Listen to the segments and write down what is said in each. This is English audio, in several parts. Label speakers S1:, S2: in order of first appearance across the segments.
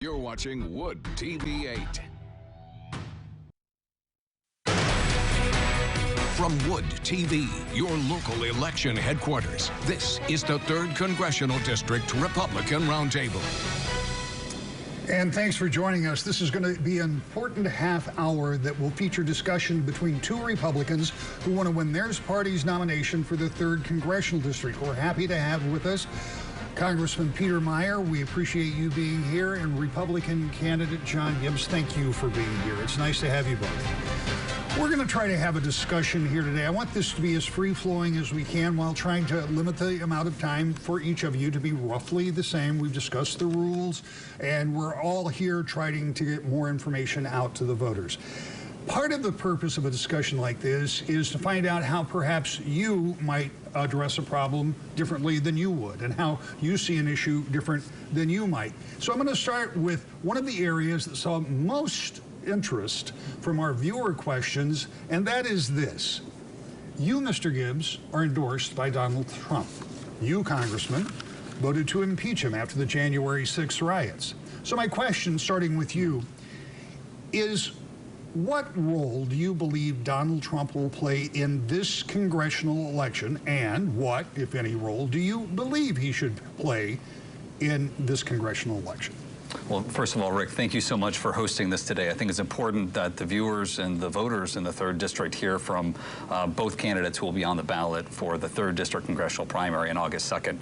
S1: You're watching Wood TV 8. From Wood TV, your local election headquarters, this is the 3rd Congressional District Republican Roundtable.
S2: And thanks for joining us. This is going to be an important half hour that will feature discussion between two Republicans who want to win their party's nomination for the 3rd Congressional District. We're happy to have with us Congressman Peter Meijer. We appreciate you being here, and Republican candidate John Gibbs. Thank you for being here. It's nice to have you both. We're going to try to have a discussion here today. I want this to be as free-flowing as we can while trying to limit the amount of time for each of you to be roughly the same. We've discussed the rules, and we're all here trying to get more information out to the voters. Part of the purpose of a discussion like this is to find out how perhaps you might address a problem differently than you would, and how you see an issue different than you might. So I'm going to start with one of the areas that saw most interest from our viewer questions, and that is this. You, Mr. Gibbs, are endorsed by Donald Trump. You, Congressman, voted to impeach him after the January 6th riots. So my question, starting with you, is what role do you believe Donald Trump will play in this congressional election, and what, if any, role do you believe he should play in this congressional election?
S3: Well, first of all, Rick, thank you so much for hosting this today. I think it's important that the viewers and the voters in the 3rd District hear from both candidates who will be on the ballot for the 3rd District congressional primary on August 2nd.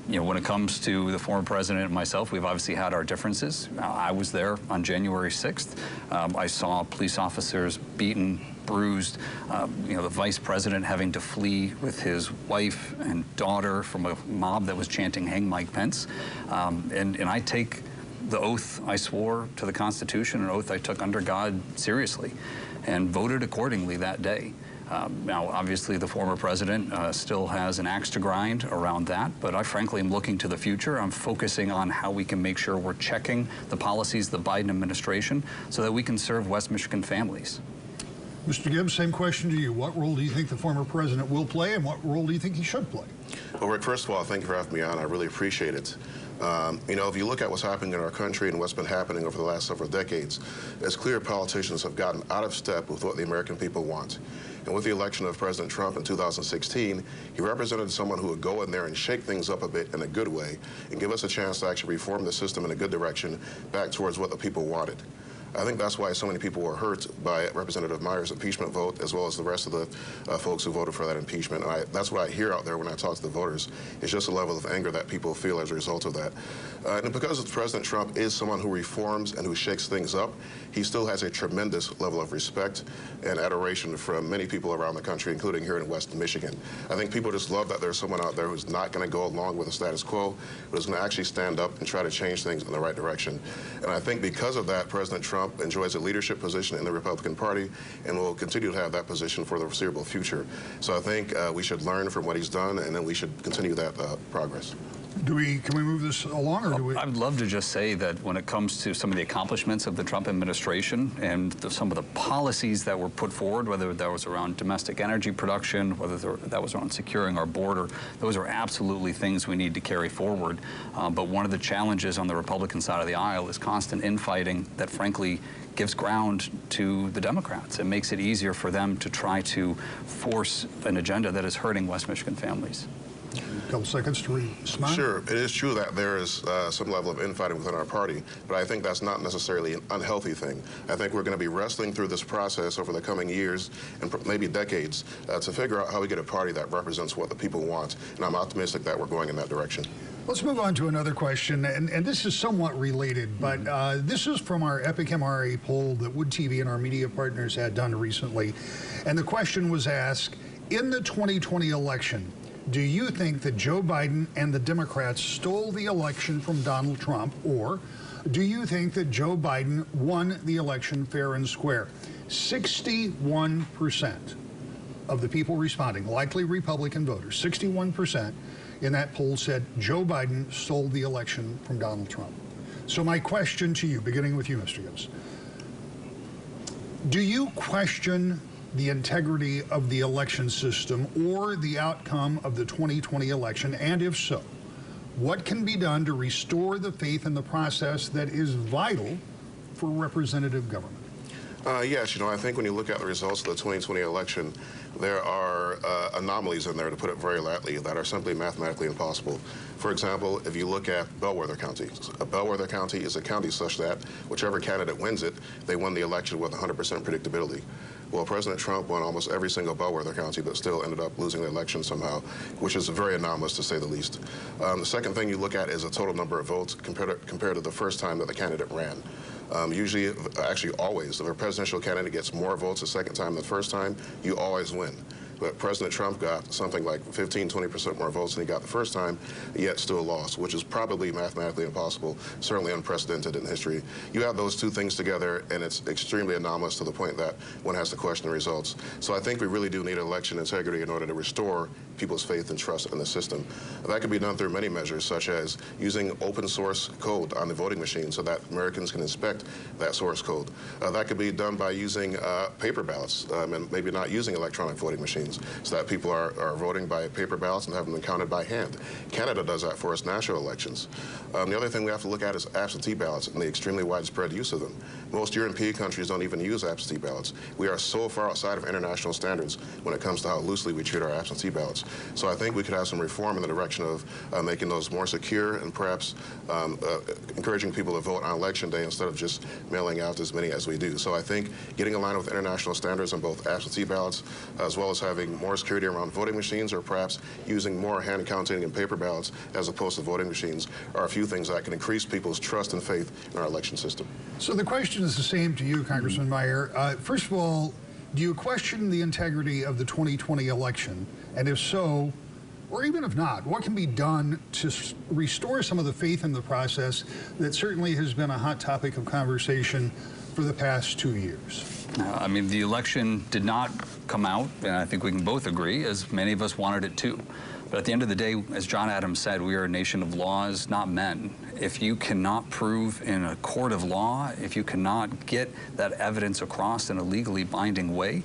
S3: You know, when it comes to the former president and myself, we've obviously had our differences. I was there on January 6th. I saw police officers beaten, bruised, you know, the vice president having to flee with his wife and daughter from a mob that was chanting "Hang Mike Pence." And I take the oath I swore to the Constitution, an oath I took under God, seriously, and voted accordingly that day. Now, obviously, the former president still has an axe to grind around that, but I frankly am looking to the future. I'm focusing on how we can make sure we're checking the policies of the Biden administration so that we can serve West Michigan families.
S2: Mr. Gibbs, same question to you. What role do you think the former president will play, and what role do you think he should play?
S4: Well, Rick, first of all, thank you for having me on. I really appreciate it. You know, if you look at what's happening in our country and what's been happening over the last several decades, it's clear politicians have gotten out of step with what the American people want. And with the election of President Trump in 2016, he represented someone who would go in there and shake things up a bit in a good way and give us a chance to actually reform the system in a good direction back towards what the people wanted. I think that's why so many people were hurt by Representative Meijer's impeachment vote, as well as the rest of the folks who voted for that impeachment. And that's what I hear out there when I talk to the voters. It's just a level of anger that people feel as a result of that. And because President Trump is someone who reforms and who shakes things up, he still has a tremendous level of respect and adoration from many people around the country, including here in West Michigan. I think people just love that there's someone out there who's not going to go along with the status quo, but is going to actually stand up and try to change things in the right direction. And I think because of that, President Trump enjoys a leadership position in the Republican Party and will continue to have that position for the foreseeable future. So I think we should learn from what he's done, and then we should continue that progress.
S2: Can we move this along, or do we?
S3: I'd love to just say that when it comes to some of the accomplishments of the Trump administration and some of the policies that were put forward, whether that was around domestic energy production, whether that was around securing our border, those are absolutely things we need to carry forward. But one of the challenges on the Republican side of the aisle is constant infighting that, frankly, gives ground to the Democrats. It makes it easier for them to try to force an agenda that is hurting West Michigan families.
S2: A couple seconds to respond.
S4: Sure, it is true that there is some level of infighting within our party, but I think that's not necessarily an unhealthy thing. I think we're going to be wrestling through this process over the coming years and maybe decades to figure out how we get a party that represents what the people want, and I'm optimistic that we're going in that direction.
S2: Let's move on to another question, and this is somewhat related, but this is from our Epic MRA poll that Wood TV and our media partners had done recently, and the question was asked, in the 2020 election, do you think that Joe Biden and the Democrats stole the election from Donald Trump, or do you think that Joe Biden won the election fair and square? 61% of the people responding, likely Republican voters, 61% in that poll said Joe Biden stole the election from Donald Trump. So my question to you, beginning with you, Mr. Gibbs, do you question the integrity of the election system or the outcome of the 2020 election? And if so, What can be done to restore the faith in the process that is vital for representative government?
S4: Yes, I think when you look at the results of the 2020 election, there are anomalies in there, to put it very lightly, that are simply mathematically impossible. For example, if you look at bellwether counties, a bellwether county is a county such that whichever candidate wins it, they win the election with 100% predictability. Well, President Trump won almost every single bellwether county, but still ended up losing the election somehow, which is very anomalous, to say the least. The second thing you look at is the total number of votes compared to the first time that the candidate ran. Usually, actually always, if a presidential candidate gets more votes the second time than the first time, you always win. But President Trump got something like 15–20% more votes than he got the first time, yet still lost, which is probably mathematically impossible, certainly unprecedented in history. You have those two things together, and it's extremely anomalous to the point that one has to question the results. So I think we really do need election integrity in order to restore people's faith and trust in the system. That can be done through many measures, such as using open source code on the voting machine so that Americans can inspect that source code. That could be done by using paper ballots and maybe not using electronic voting machines, so that people are voting by paper ballots and having them counted by hand. Canada does that for its national elections. The other thing we have to look at is absentee ballots and the extremely widespread use of them. Most European countries don't even use absentee ballots. We are so far outside of international standards when it comes to how loosely we treat our absentee ballots. So I think we could have some reform in the direction of making those more secure and perhaps encouraging people to vote on election day instead of just mailing out as many as we do. So I think getting aligned with international standards on both absentee ballots, as well as having more security around voting machines, or perhaps using more hand counting and paper ballots as opposed to voting machines, are a few things that can increase people's trust and faith in our election system.
S2: So the question is the same to you, Congressman Meijer. First of all, do you question the integrity of the 2020 election? And if so, or even if not, what can be done to restore some of the faith in the process that certainly has been a hot topic of conversation for the past 2 years?
S3: I mean, the election did not come out, and I think we can both agree, as many of us wanted it to. But at the end of the day, as John Adams said, we are a nation of laws, not men. If you cannot prove in a court of law, if you cannot get that evidence across in a legally binding way,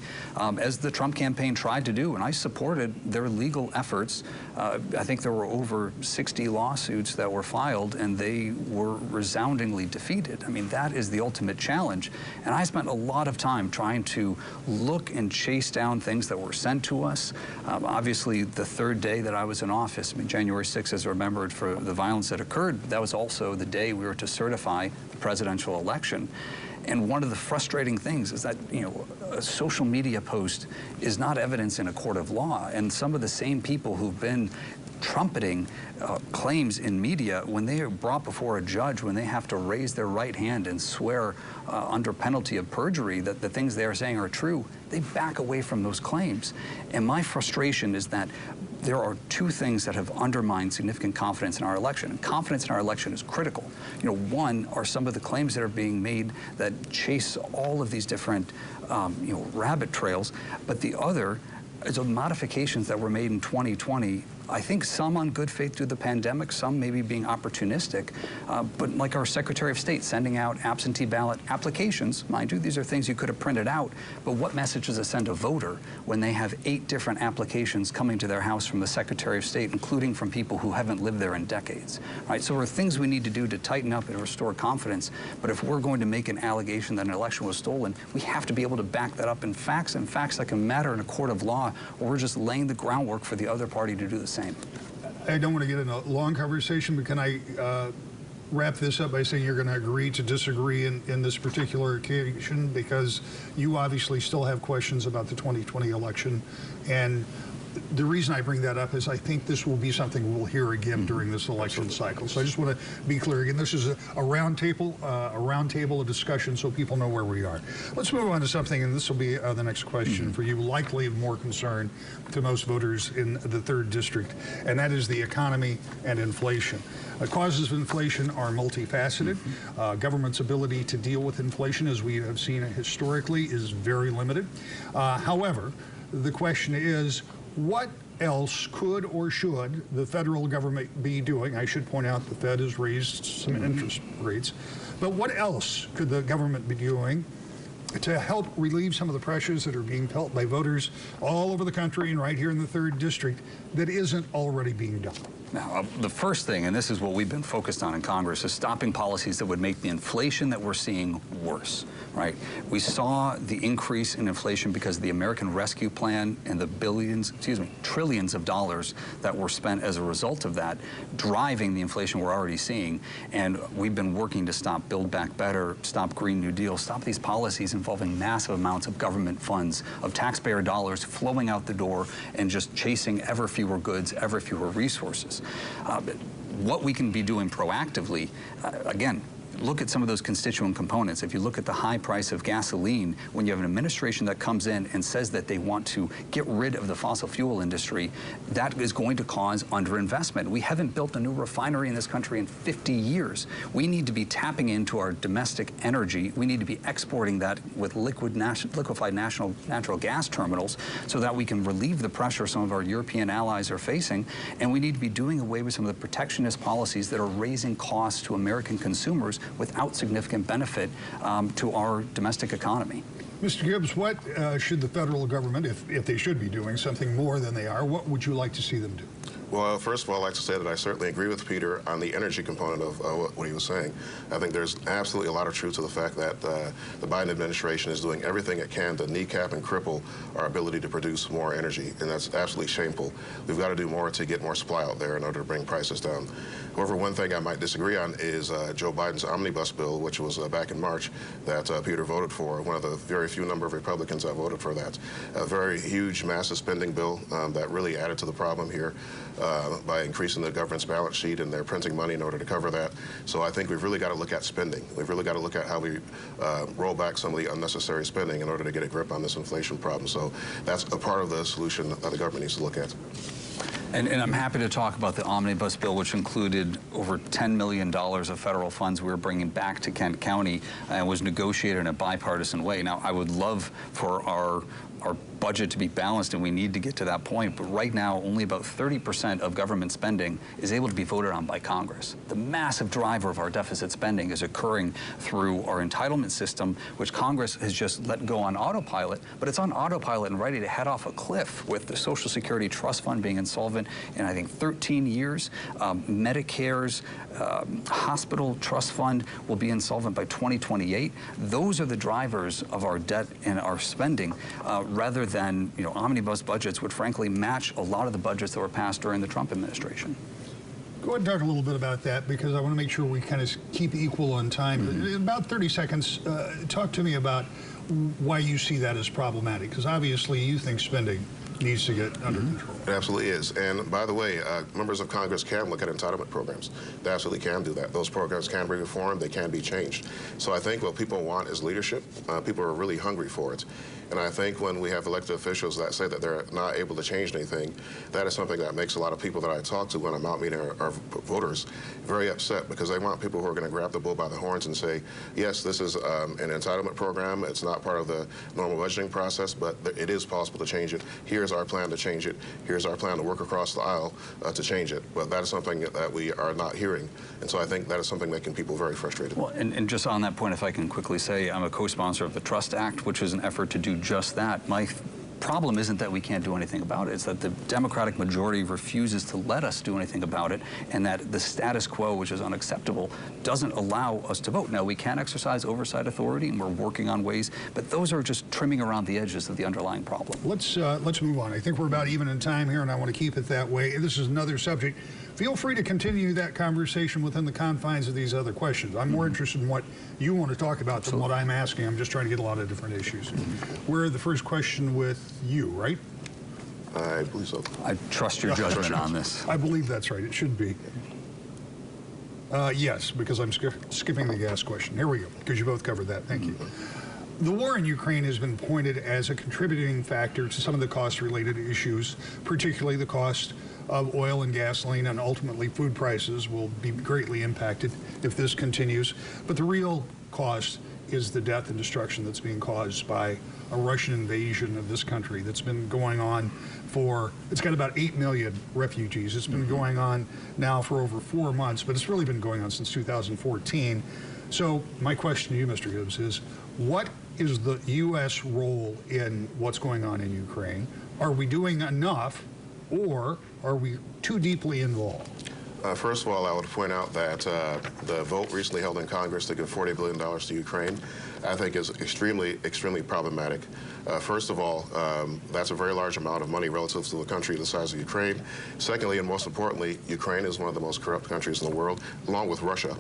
S3: as the Trump campaign tried to do, and I supported their legal efforts, I think there were over 60 lawsuits that were filed, and they were resoundingly defeated. I mean, that is the ultimate challenge. And I spent a lot of time trying to look and chase down things that were sent to us. Obviously, the third day that I was in office, I mean, January 6th is remembered for the violence that occurred. That was also the day we were to certify the presidential election. And one of the frustrating things is that, a social media post is not evidence in a court of law. And some of the same people who've been trumpeting claims in media, when they are brought before a judge, when they have to raise their right hand and swear under penalty of perjury that the things they are saying are true, they back away from those claims. And my frustration is that there are two things that have undermined significant confidence in our election. And confidence in our election is critical. One are some of the claims that are being made that chase all of these different, rabbit trails. But the other is the modifications that were made in 2020. I think some on good faith through the pandemic, some maybe being opportunistic, but like our Secretary of State sending out absentee ballot applications, mind you, these are things you could have printed out, but what message does it send a voter when they have 8 different applications coming to their house from the Secretary of State, including from people who haven't lived there in decades, right? So there are things we need to do to tighten up and restore confidence, but if we're going to make an allegation that an election was stolen, we have to be able to back that up in facts, and facts that can matter in a court of law, or we're just laying the groundwork for the other party to do the same.
S2: I don't want to get in a long conversation, but can I wrap this up by saying you're going to agree to disagree in this particular occasion, because you obviously still have questions about the 2020 election. And the reason I bring that up is I think this will be something we'll hear again during this election cycle. So I just want to be clear again, this is a roundtable of discussion so people know where we are. Let's move on to something, and this will be the next question for you, likely of more concern to most voters in the 3rd District, and that is the economy and inflation. Causes of inflation are multifaceted. Government's ability to deal with inflation, as we have seen historically, is very limited. However, the question is, what else could or should the federal government be doing? I should point out the Fed has raised some interest rates. But what else could the government be doing to help relieve some of the pressures that are being felt by voters all over the country and right here in the 3rd District that isn't already being done?
S3: Now, the first thing, and this is what we've been focused on in Congress, is stopping policies that would make the inflation that we're seeing worse, right? We saw the increase in inflation because of the American Rescue Plan and the trillions of dollars that were spent as a result of that, driving the inflation we're already seeing. And we've been working to stop Build Back Better, stop Green New Deal, stop these policies involving massive amounts of government funds, of taxpayer dollars flowing out the door and just chasing ever fewer goods, ever fewer resources. What we can be doing proactively, again, look at some of those constituent components. If you look at the high price of gasoline, when you have an administration that comes in and says that they want to get rid of the fossil fuel industry, that is going to cause underinvestment. We haven't built a new refinery in this country in 50 years. We need to be tapping into our domestic energy. We need to be exporting that with liquefied natural gas terminals so that we can relieve the pressure some of our European allies are facing. And we need to be doing away with some of the protectionist policies that are raising costs to American consumers without significant benefit to our domestic economy.
S2: Mr. Gibbs, what should the federal government, if they should be doing something more than they are, what would you like to see them do?
S4: Well, first of all, I'd like to say that I certainly agree with Peter on the energy component of what he was saying. I think there's absolutely a lot of truth to the fact that the Biden administration is doing everything it can to kneecap and cripple our ability to produce more energy, and that's absolutely shameful. We've got to do more to get more supply out there in order to bring prices down. However, one thing I might disagree on is Joe Biden's Omnibus bill, which was back in March, that Peter voted for. One of the very few number of Republicans that voted for that. A very huge, massive spending bill that really added to the problem here. By increasing the government's balance sheet, and they're printing money in order to cover that. So I think we've really got to look at spending. We've really got to look at how we roll back some of the unnecessary spending in order to get a grip on this inflation problem. So that's a part of the solution that the government needs to look at.
S3: And I'm happy to talk about the Omnibus bill, which included over $10 million of federal funds we were bringing back to Kent County and was negotiated in a bipartisan way. Now, I would love for our budget to be balanced, and we need to get to that point. But right now, only about 30% of government spending is able to be voted on by Congress. The massive driver of our deficit spending is occurring through our entitlement system, which Congress has just let go on autopilot, but it's on autopilot and ready to head off a cliff with the Social Security Trust Fund being insolvent in, I think, 13 years. Medicare's hospital trust fund will be insolvent by 2028. Those are the drivers of our debt and our spending, rather than, omnibus budgets would frankly match a lot of the budgets that were passed during the Trump administration.
S2: Go ahead and talk a little bit about that, because I want to make sure we kind of keep equal on time. In about 30 seconds, talk to me about why you see that as problematic, because obviously you think spending needs to get under control.
S4: It absolutely is. And by the way, members of Congress can look at entitlement programs. They absolutely can do that. Those programs can be reformed. They can be changed. So I think what people want is leadership. People are really hungry for it. And I think when we have elected officials that say that they're not able to change anything, that is something that makes a lot of people that I talk to when I'm out meeting our voters very upset, because they want people who are going to grab the bull by the horns and say, yes, this is an entitlement program. It's not part of the normal budgeting process, but it is possible to change it. Here's our plan to change it. Here's our plan to work across the aisle to change it. But that is something that we are not hearing. And so I think that is something making people very frustrated.
S3: Well, and just on that point, if I can quickly say, I'm a co-sponsor of the Trust Act, which is an effort to do just that. My problem isn't that we can't do anything about it. It's that the Democratic majority refuses to let us do anything about it, and that the status quo, which is unacceptable, doesn't allow us to vote. Now, we can exercise oversight authority, and we're working on ways, but those are just trimming around the edges of the underlying problem.
S2: Let's move on. I think we're about even in time here, and I want to keep it that way. This is another subject. Feel free to continue that conversation within the confines of these other questions. I'm more interested in what you want to talk about than what I'm asking. I'm just trying to get a lot of different issues. We're the first question with you, right?
S4: I believe so.
S3: I trust your judgment on this.
S2: I believe that's right. It should be. Yes, because I'm skipping the gas question. Here we go, because you both covered that. Thank you. The war in Ukraine has been pointed as a contributing factor to some of the cost-related issues, particularly the cost of oil and gasoline, and ultimately food prices will be greatly impacted if this continues. But the real cost is the death and destruction that's being caused by a Russian invasion of this country that's been going on for, it's got about 8 million refugees. It's been going on now for over 4 months, but it's really been going on since 2014. So my question to you, Mr. Gibbs, is what is the U.S. role in what's going on in Ukraine? Are we doing enough or are we too deeply involved?
S4: First of all, I would point out that the vote recently held in Congress to give $40 billion to Ukraine, I think is extremely, extremely problematic. First of all, that's a very large amount of money relative to the country the size of Ukraine. Secondly, and most importantly, Ukraine is one of the most corrupt countries in the world, along with Russia.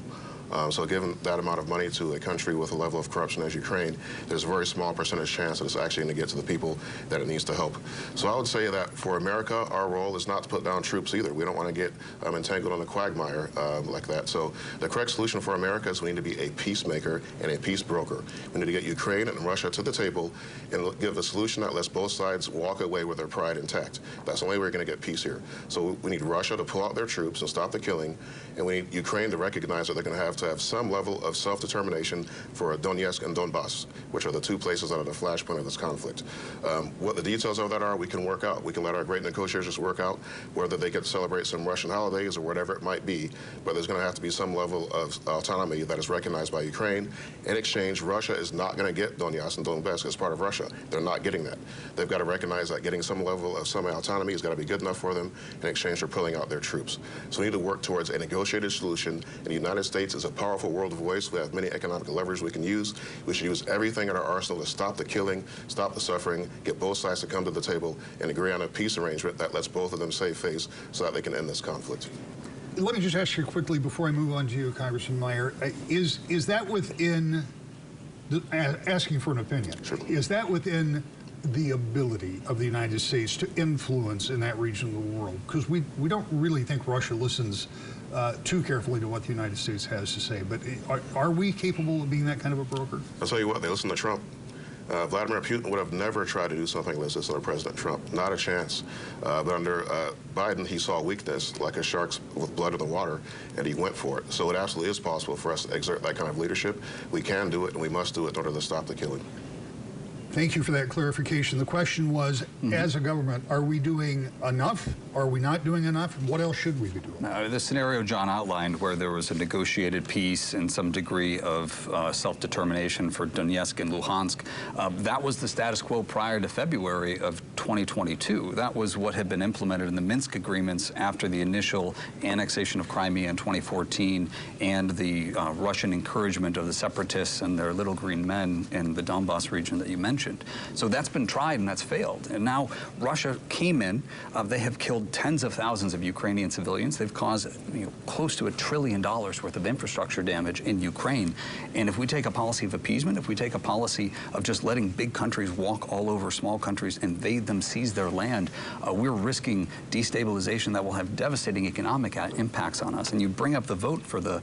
S4: So given that amount of money to a country with a level of corruption as Ukraine, there's a very small percentage chance that it's actually going to get to the people that it needs to help. So I would say that for America, our role is not to put down troops either. We don't want to get entangled in a quagmire like that. So the correct solution for America is we need to be a peacemaker and a peace broker. We need to get Ukraine and Russia to the table and give a solution that lets both sides walk away with their pride intact. That's the only way we're going to get peace here. So we need Russia to pull out their troops and stop the killing, and we need Ukraine to recognize that they're going to have some level of self-determination for Donetsk and Donbass, which are the two places that are the flashpoint of this conflict. What the details of that are, we can work out. We can let our great negotiators work out whether they get to celebrate some Russian holidays or whatever it might be, but there's going to have to be some level of autonomy that is recognized by Ukraine. In exchange, Russia is not going to get Donetsk and Donbass as part of Russia. They're not getting that. They've got to recognize that getting some level of semi-autonomy is going to be good enough for them in exchange for pulling out their troops. So we need to work towards a negotiated solution, and the United States is a powerful world voice. We have many economic levers we can use. We should use everything in our arsenal to stop the killing, stop the suffering, get both sides to come to the table and agree on a peace arrangement that lets both of them save face so that they can end this conflict.
S2: Let me just ask you quickly before I move on to you, Congressman Meijer, is that within, asking for an opinion,
S4: sure,
S2: is that within the ability of the United States to influence in that region of the world? Because we don't really think Russia listens too carefully to what the United States has to say, but are we capable of being that kind of a broker?
S4: I'll tell you what, they listen to Trump. Vladimir Putin would have never tried to do something like this under President Trump. Not a chance. But under Biden, he saw weakness like a shark with blood in the water, and he went for it. So it absolutely is possible for us to exert that kind of leadership. We can do it, and we must do it in order to stop the killing.
S2: Thank you for that clarification. The question was, as a government, are we doing enough? Are we not doing enough? What else should we be doing?
S3: The scenario John outlined, where there was a negotiated peace and some degree of self-determination for Donetsk and Luhansk, that was the status quo prior to February of 2022. That was what had been implemented in the Minsk agreements after the initial annexation of Crimea in 2014 and the Russian encouragement of the separatists and their little green men in the Donbass region that you mentioned. So that's been tried and that's failed. And now Russia came in. They have killed tens of thousands of Ukrainian civilians. They've caused close to $1 trillion worth of infrastructure damage in Ukraine. And if we take a policy of appeasement, if we take a policy of just letting big countries walk all over small countries, invade them, seize their land, we're risking destabilization that will have devastating economic impacts on us. And you bring up the vote for the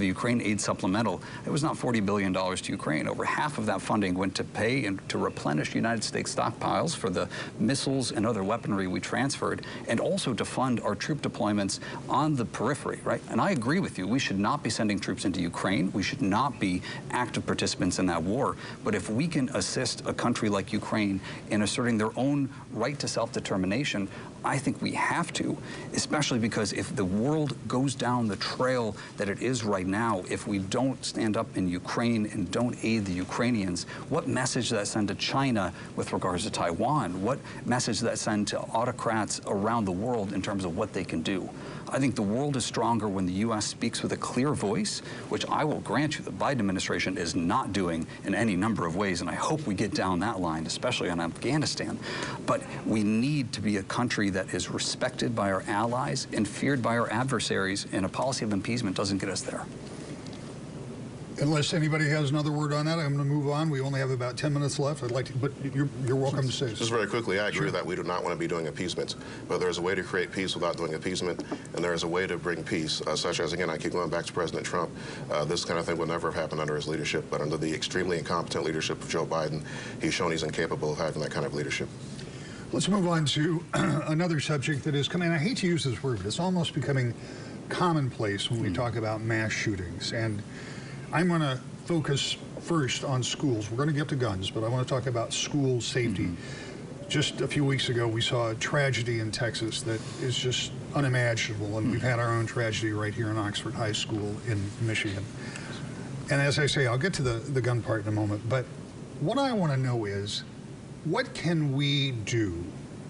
S3: Ukraine aid supplemental. It was not $40 billion to Ukraine. Over half of that funding went to pay and to replenish United States stockpiles for the missiles and other weaponry we transferred, and also to fund our troop deployments on the periphery, right? And I agree with you. We should not be sending troops into Ukraine. We should not be active participants in that war. But if we can assist a country like Ukraine in asserting their own right to self-determination, I think we have to, especially because if the world goes down the trail that it is right now, if we don't stand up in Ukraine and don't aid the Ukrainians, what message does that send to China with regards to Taiwan? What message does that send to autocrats around the world in terms of what they can do? I think the world is stronger when the U.S. speaks with a clear voice, which I will grant you the Biden administration is not doing in any number of ways, and I hope we get down that line, especially on Afghanistan. But we need to be a country that is respected by our allies and feared by our adversaries, and a policy of appeasement doesn't get us there.
S2: Unless anybody has another word on that, I'm going to move on. We only have about 10 minutes left. I'd like to, but you're welcome to say so.
S4: Just very quickly, I agree that we do not want to be doing appeasement, but there's a way to create peace without doing appeasement, and there is a way to bring peace, such as, again, I keep going back to President Trump. This kind of thing would never have happened under his leadership, but under the extremely incompetent leadership of Joe Biden, he's shown he's incapable of having that kind of leadership.
S2: Let's move on to another subject that is coming. I hate to use this word, but it's almost becoming commonplace when we talk about mass shootings. And I'm going to focus first on schools. We're going to get to guns, but I want to talk about school safety. Just a few weeks ago, we saw a tragedy in Texas that is just unimaginable, and we've had our own tragedy right here in Oxford High School in Michigan. And as I say, I'll get to the gun part in a moment, but what I want to know is, what can we do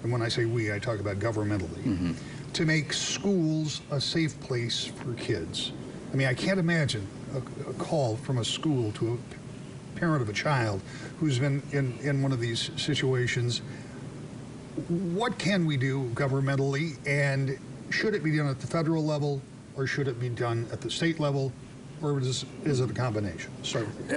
S2: and when I say we, I talk about governmentally, to make schools a safe place for kids. I mean, I can't imagine a call from a school to a parent of a child who's been in one of these situations. What can we do governmentally, and should it be done at the federal level, or should it be done at the state level, or is it a combination?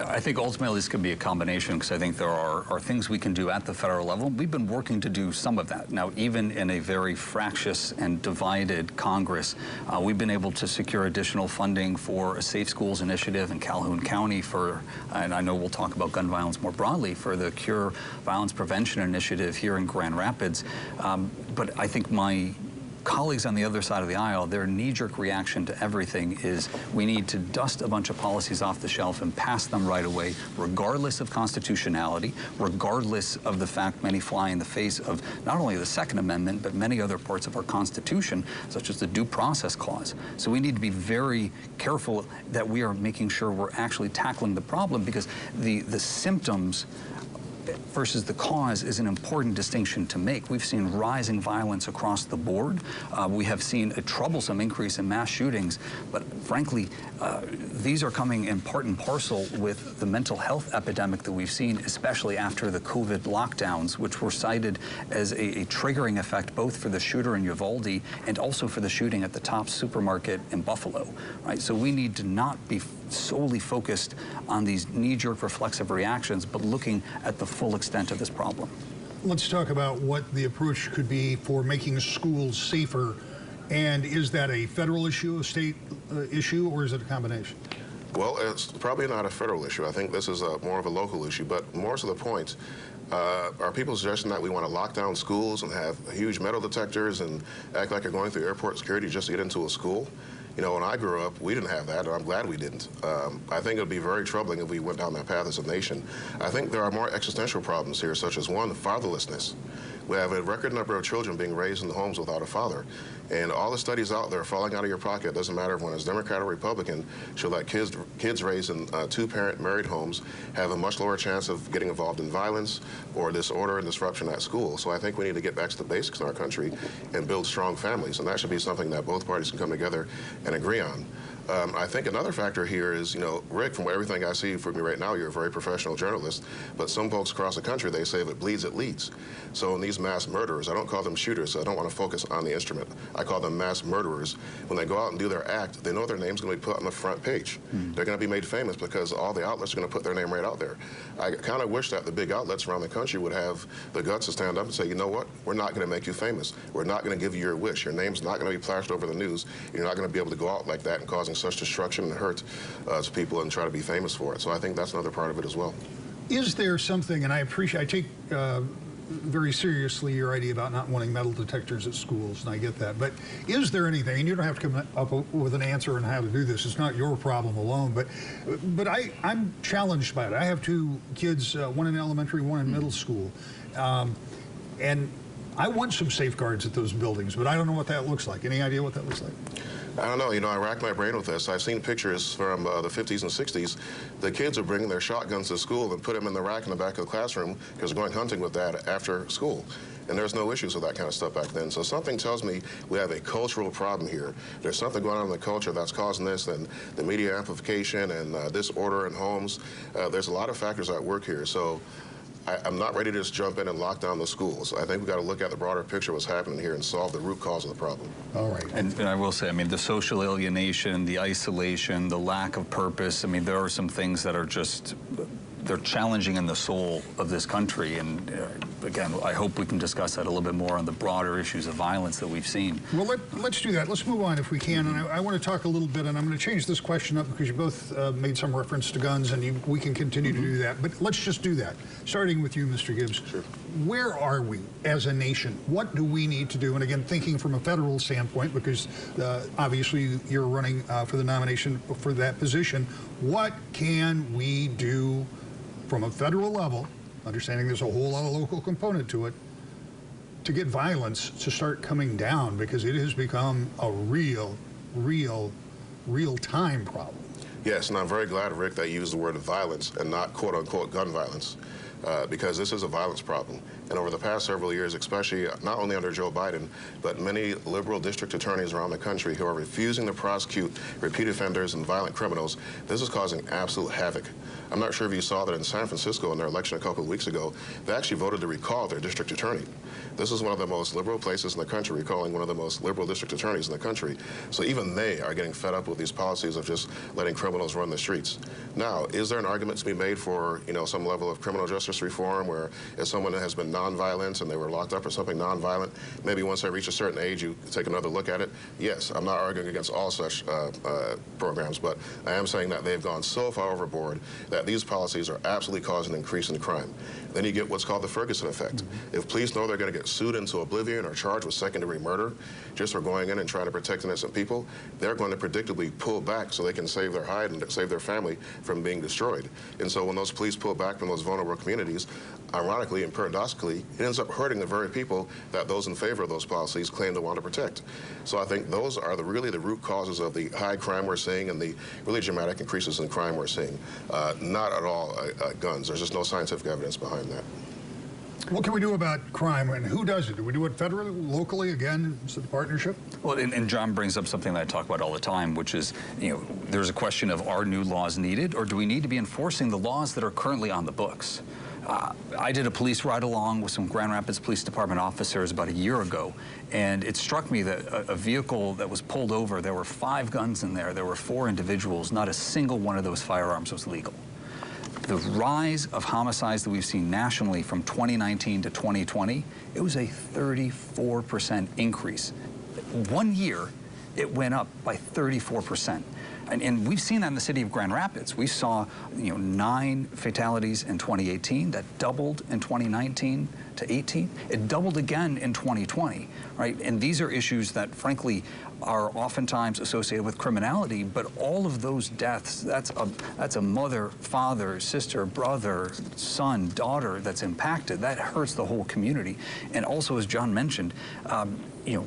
S3: I think ultimately this could be a combination, because I think there are things we can do at the federal level. We've been working to do some of that. Now, even in a very fractious and divided Congress, we've been able to secure additional funding for a Safe Schools initiative in Calhoun County for, and I know we'll talk about gun violence more broadly, for the Cure Violence Prevention Initiative here in Grand Rapids. But I think my colleagues on the other side of the aisle, their knee-jerk reaction to everything is we need to dust a bunch of policies off the shelf and pass them right away, regardless of constitutionality, regardless of the fact many fly in the face of not only the Second Amendment, but many other parts of our Constitution, such as the Due Process Clause. So we need to be very careful that we are making sure we're actually tackling the problem, because the symptoms versus the cause is an important distinction to make. We've seen rising violence across the board. We have seen a troublesome increase in mass shootings, but frankly, these are coming in part and parcel with the mental health epidemic that we've seen, especially after the COVID lockdowns, which were cited as a triggering effect both for the shooter in Uvalde and also for the shooting at the Tops supermarket in Buffalo, right? So we need to not be solely focused on these knee-jerk reflexive reactions, but looking at the full extent of this problem.
S2: Let's talk about what the approach could be for making schools safer. And is that a federal issue, a state issue, or is it a combination?
S4: Well, it's probably not a federal issue. I think this is more of a local issue, but more to the point, are people suggesting that we want to lock down schools and have huge metal detectors and act like you're going through airport security just to get into a school? You know, when I grew up, we didn't have that, and I'm glad we didn't. I think it would be very troubling if we went down that path as a nation. I think there are more existential problems here, such as, one, fatherlessness. We have a record number of children being raised in homes without a father. And all the studies out there falling out of your pocket, it doesn't matter if one is Democrat or Republican, show that kids raised in two-parent married homes have a much lower chance of getting involved in violence or disorder and disruption at school. So I think we need to get back to the basics in our country and build strong families. And that should be something that both parties can come together and agree on. I think another factor here is, you know, Rick, from everything I see from you right now, you're a very professional journalist, but some folks across the country, they say if it bleeds, it leads. So in these mass murderers, I don't call them shooters, so I don't want to focus on the instrument. I call them mass murderers. When they go out and do their act, they know their name's going to be put on the front page. They're going to be made famous because all the outlets are going to put their name right out there. I kind of wish that the big outlets around the country would have the guts to stand up and say, you know what, we're not going to make you famous. We're not going to give you your wish. Your name's not going to be flashed over the news. You're not going to be able to go out like that and causing such destruction and hurt to people and try to be famous for it. So I think that's another part of it as well. Is
S2: there something, and I take very seriously your idea about not wanting metal detectors at schools, and I get that, but is there anything, and you don't have to come up with an answer on how to do this, it's not your problem alone, but I'm challenged by it. I have two kids, one in elementary, one in middle school, and I want some safeguards at those buildings, but I don't know what that looks like. Any idea what that looks like?
S4: I don't know. You know, I racked my brain with this. I've seen pictures from the 50s and 60s. The kids are bringing their shotguns to school and put them in the rack in the back of the classroom because they're going hunting with Dad after school. And there's no issues with that kind of stuff back then. So something tells me we have a cultural problem here. There's something going on in the culture that's causing this, and the media amplification and disorder in homes. There's a lot of factors at work here. So I'm not ready to just jump in and lock down the schools. I think we've got to look at the broader picture of what's happening here and solve the root cause of the problem.
S2: All right.
S3: And I will say, I mean, the social alienation, the isolation, the lack of purpose, I mean, there are some things that are just, they're challenging in the soul of this country. And again, I hope we can discuss that a little bit more on the broader issues of violence that we've seen.
S2: Well, let's do that. Let's move on if we can. And I want to talk a little bit, and I'm going to change this question up because you both made some reference to guns, and we can continue to do that. But let's just do that. Starting with you, Mr. Gibbs.
S4: Sure.
S2: Where are we as a nation? What do we need to do? And again, thinking from a federal standpoint, because obviously you're running for the nomination for that position, what can we do from a federal level, understanding there's a whole lot of local component to it, to get violence to start coming down, because it has become a real-time problem?
S4: Yes, and I'm very glad, Rick, that you used the word violence and not quote-unquote gun violence. because this is a violence problem. And over the past several years, especially not only under Joe Biden, but many liberal district attorneys around the country who are refusing to prosecute repeat offenders and violent criminals, this is causing absolute havoc. I'm not sure if you saw that in San Francisco in their election a couple of weeks ago, they actually voted to recall their district attorney. This is one of the most liberal places in the country, recalling one of the most liberal district attorneys in the country. So even they are getting fed up with these policies of just letting criminals run the streets. Now, is there an argument to be made for, some level of criminal justice reform where if someone has been nonviolent and they were locked up for something nonviolent, maybe once they reach a certain age, you take another look at it? Yes, I'm not arguing against all such programs, but I am saying that they've gone so far overboard that these policies are absolutely causing an increase in crime. Then you get what's called the Ferguson effect. If police know they're going to get sued into oblivion or charged with second-degree murder just for going in and trying to protect innocent people, they're going to predictably pull back so they can save their hide and save their family from being destroyed. And so when those police pull back from those vulnerable communities, ironically and paradoxically, it ends up hurting the very people that those in favor of those policies claim to want to protect. So I think those are really the root causes of the high crime we're seeing and the really dramatic increases in crime we're seeing. Not at all guns. There's just no scientific evidence behind that.
S2: What can we do about crime, and who does it? Do we do it federally, locally, again? Is it a partnership?
S3: Well, and John brings up something that I talk about all the time, which is, there's a question of, are new laws needed, or do we need to be enforcing the laws that are currently on the books? I did a police ride-along with some Grand Rapids Police Department officers about a year ago, and it struck me that a vehicle that was pulled over, there were 5 guns in there, there were 4 individuals, not a single one of those firearms was legal. The rise of homicides that we've seen nationally from 2019 to 2020, it was a 34% increase. 1 year, it went up by 34%. And we've seen that in the city of Grand Rapids. We saw 9 fatalities in 2018. That doubled in 2019 to 18. It doubled again in 2020, right? And these are issues that, frankly, are oftentimes associated with criminality, but all of those deaths, that's a mother, father, sister, brother, son, daughter that's impacted. That hurts the whole community. And also, as John mentioned,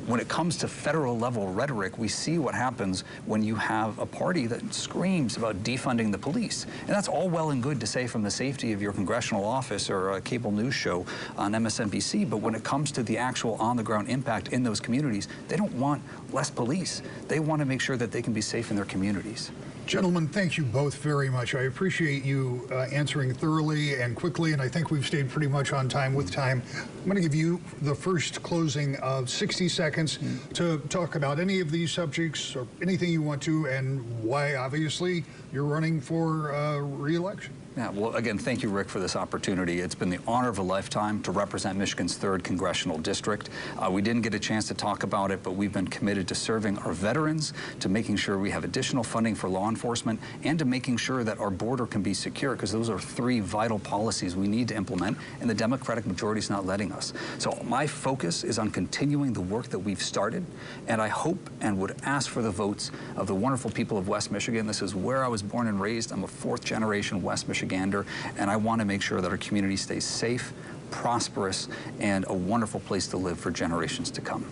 S3: when it comes to federal level rhetoric, we see what happens when you have a party that screams about defunding the police. And that's all well and good to say from the safety of your congressional office or a cable news show on MSNBC, but when it comes to the actual on-the-ground impact in those communities, they don't want less police. They want to make sure that they can be safe in their communities.
S2: Gentlemen, thank you both very much. I appreciate you answering thoroughly and quickly, and I think we've stayed pretty much on time with time. I'm going to give you the first closing of 60 seconds to talk about any of these subjects or anything you want to, and why, obviously, you're running for re-election.
S3: Yeah, well, again, thank you, Rick, for this opportunity. It's been the honor of a lifetime to represent Michigan's 3rd Congressional District. We didn't get a chance to talk about it, but we've been committed to serving our veterans, to making sure we have additional funding for law enforcement, and to making sure that our border can be secure, because those are 3 vital policies we need to implement, and the Democratic majority is not letting us. So my focus is on continuing the work that we've started, and I hope and would ask for the votes of the wonderful people of West Michigan. This is where I was born and raised. I'm a 4th-generation West Michigander, and I want to make sure that our community stays safe, prosperous, and a wonderful place to live for generations to come.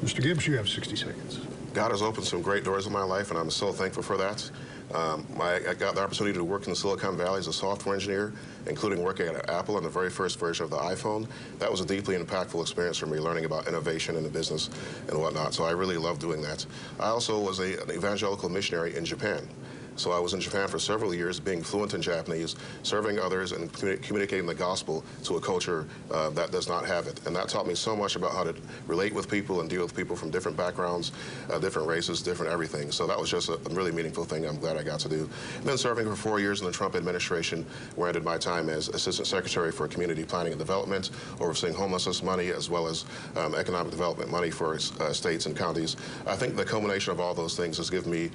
S2: Mr. Gibbs, you have 60 seconds.
S4: God has opened some great doors in my life, and I'm so thankful for that. I got the opportunity to work in Silicon Valley as a software engineer, including working at Apple on the very first version of the iPhone. That was a deeply impactful experience for me, learning about innovation in the business and whatnot. So I really love doing that. I also was an evangelical missionary in Japan. So I was in Japan for several years, being fluent in Japanese, serving others and communicating the gospel to a culture that does not have it. And that taught me so much about how to relate with people and deal with people from different backgrounds, different races, different everything. So that was just a really meaningful thing I'm glad I got to do. And then serving for 4 years in the Trump administration, where I did my time as Assistant Secretary for Community Planning and Development, overseeing homelessness money as well as economic development money for states and counties. I think the culmination of all those things has given me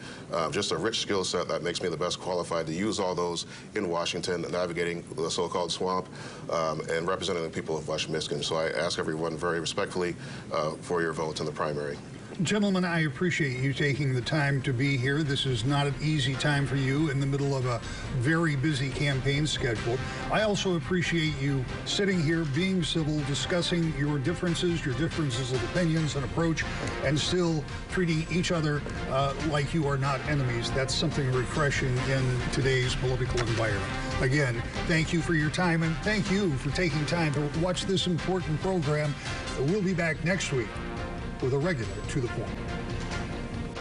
S4: just a rich skill set that makes me the best qualified to use all those in Washington, navigating the so-called swamp and representing the people of West Michigan. So I ask everyone very respectfully for your vote in the primary.
S2: Gentlemen, I appreciate you taking the time to be here. This is not an easy time for you in the middle of a very busy campaign schedule. I also appreciate you sitting here, being civil, discussing your differences of opinions and approach, and still treating each other like you are not enemies. That's something refreshing in today's political environment. Again, thank you for your time, and thank you for taking time to watch this important program. We'll be back next week with a regular To the Point.